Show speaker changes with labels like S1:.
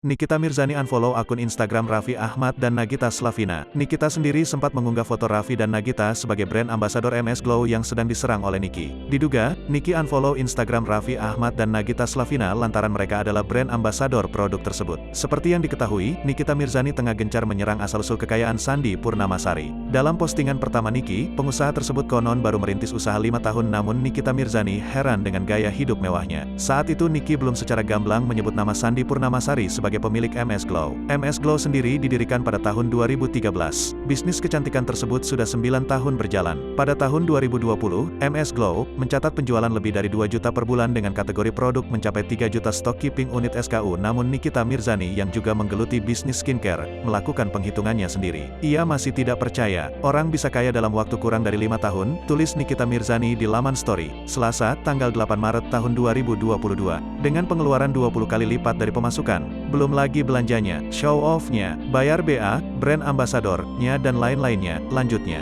S1: Nikita Mirzani unfollow akun Instagram Raffi Ahmad dan Nagita Slavina. Nikita sendiri sempat mengunggah foto Raffi dan Nagita sebagai brand ambassador MS Glow yang sedang diserang oleh Niki. Diduga, Niki unfollow Instagram Raffi Ahmad dan Nagita Slavina lantaran mereka adalah brand ambassador produk tersebut. Seperti yang diketahui, Nikita Mirzani tengah gencar menyerang asal-usul kekayaan Sandi Purnamasari. Dalam postingan pertama Niki, pengusaha tersebut konon baru merintis usaha 5 tahun namun Nikita Mirzani heran dengan gaya hidup mewahnya. Saat itu Niki belum secara gamblang menyebut nama Sandi Purnamasari sebagai pemilik MS Glow. MS Glow sendiri didirikan pada tahun 2013. Bisnis kecantikan tersebut sudah 9 tahun berjalan. Pada tahun 2020, MS Glow mencatat penjualan lebih dari 2 juta per bulan dengan kategori produk mencapai 3 juta stok keeping unit SKU. Namun Nikita Mirzani yang juga menggeluti bisnis skincare, melakukan penghitungannya sendiri. Ia masih tidak percaya, orang bisa kaya dalam waktu kurang dari 5 tahun, tulis Nikita Mirzani di laman story, Selasa, tanggal 8 Maret tahun 2022. Dengan pengeluaran 20 kali lipat dari pemasukan, belum lagi belanjanya, show off-nya, bayar BA, brand ambassador-nya dan lain-lainnya, lanjutnya.